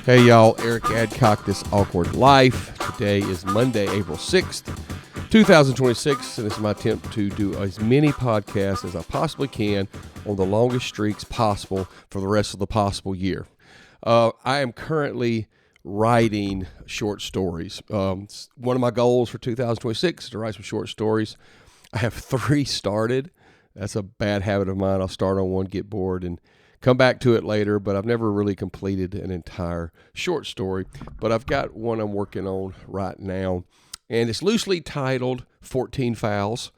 Hey y'all, Eric Adcock, This Awkward Life. Today is Monday, April 6th, 2026, and this is my attempt to do as many podcasts as I possibly can on the longest streaks possible for the rest of the possible year. I am currently writing short stories. One of my goals for 2026 is to write some short stories. I have 3 started. That's a bad habit of mine. I'll start on one, get bored, and come back to it later, but I've never really completed an entire short story. But I've got one I'm working on right now, and it's loosely titled 14 Fouls.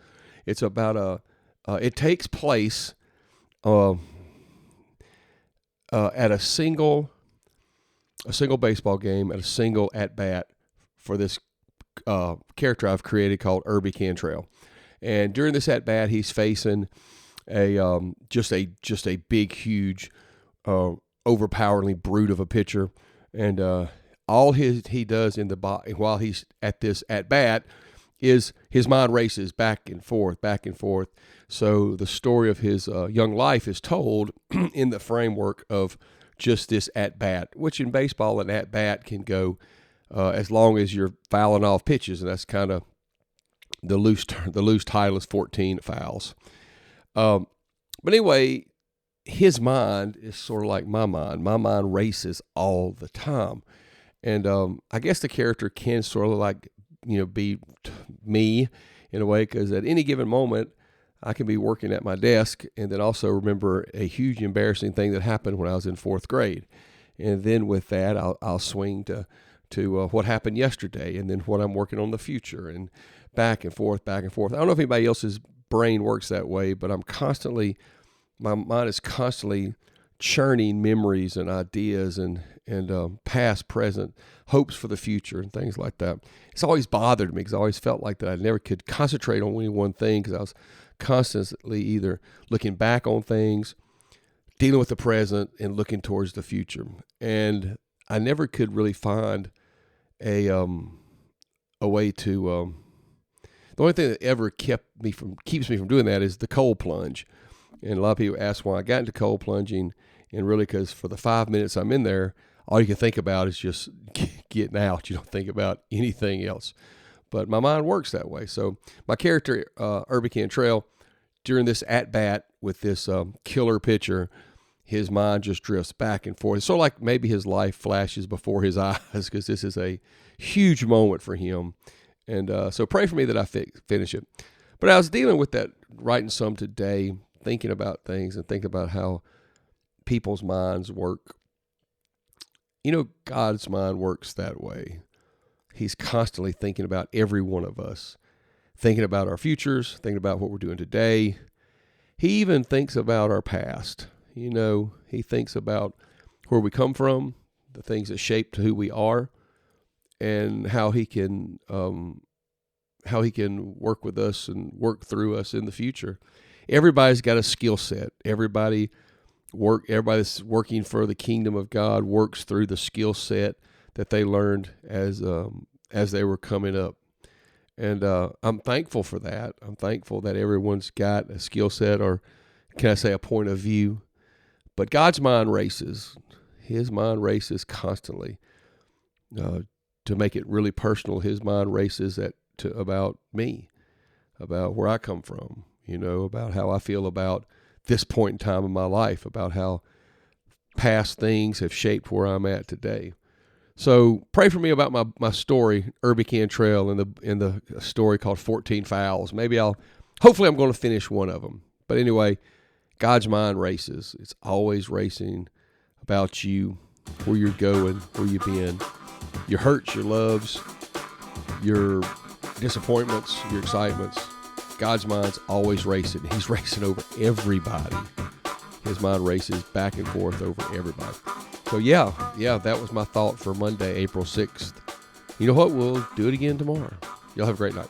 It's about it takes place at a single baseball game, at a single at-bat for this character I've created called Irby Cantrell. And during this at-bat, he's facing just a big, huge, overpoweringly brute of a pitcher, and all he does in the while he's at this at bat is his mind races back and forth. So the story of his young life is told in the framework of just this at bat, which in baseball an at bat can go as long as you're fouling off pitches, and that's kind of the loose title is 14 fouls. But anyway, his mind is sort of like my mind. My mind races all the time. And I guess the character can sort of like, be me in a way, because at any given moment, I can be working at my desk and then also remember a huge embarrassing thing that happened when I was in 4th grade. And then with that, I'll swing to what happened yesterday, and then what I'm working on in the future, and back and forth. I don't know if anybody else's brain works that way, but my mind is constantly churning memories and ideas and past, present, hopes for the future and things like that. It's always bothered me because I always felt like that I never could concentrate on any one thing because I was constantly either looking back on things, dealing with the present, and looking towards the future. And I never could really find a way to the only thing that ever keeps me from doing that is the cold plunge. And a lot of people ask why I got into cold plunging, and really because for the 5 minutes I'm in there, all you can think about is just getting out. You don't think about anything else. But my mind works that way. So my character, Irby Cantrell, during this at-bat with this killer pitcher, his mind just drifts back and forth. It's sort of like maybe his life flashes before his eyes, because this is a huge moment for him. And so pray for me that I finish it. But I was dealing with that, writing some today, thinking about things and thinking about how people's minds work. God's mind works that way. He's constantly thinking about every one of us, thinking about our futures, thinking about what we're doing today. He even thinks about our past. He thinks about where we come from, the things that shaped who we are, and how he can work with us and work through us in the future. Everybody's got a skill set. Everybody that's working for the kingdom of God works through the skill set that they learned as they were coming up. And I'm thankful for that. I'm thankful that everyone's got a skill set, or can I say a point of view. But God's mind races. His mind races constantly. To make it really personal, his mind races about me, about where I come from, about how I feel about this point in time in my life, about how past things have shaped where I'm at today. So pray for me about my story, Irby Cantrell, in the story called 14 Fouls. Hopefully I'm going to finish one of them. But anyway, God's mind races. It's always racing about you, where you're going, where you've been, your hurts, your loves, your disappointments, your excitements. God's mind's always racing. He's racing over everybody. His mind races back and forth over everybody. So yeah, that was my thought for Monday, April 6th. You know what? We'll do it again tomorrow. Y'all have a great night.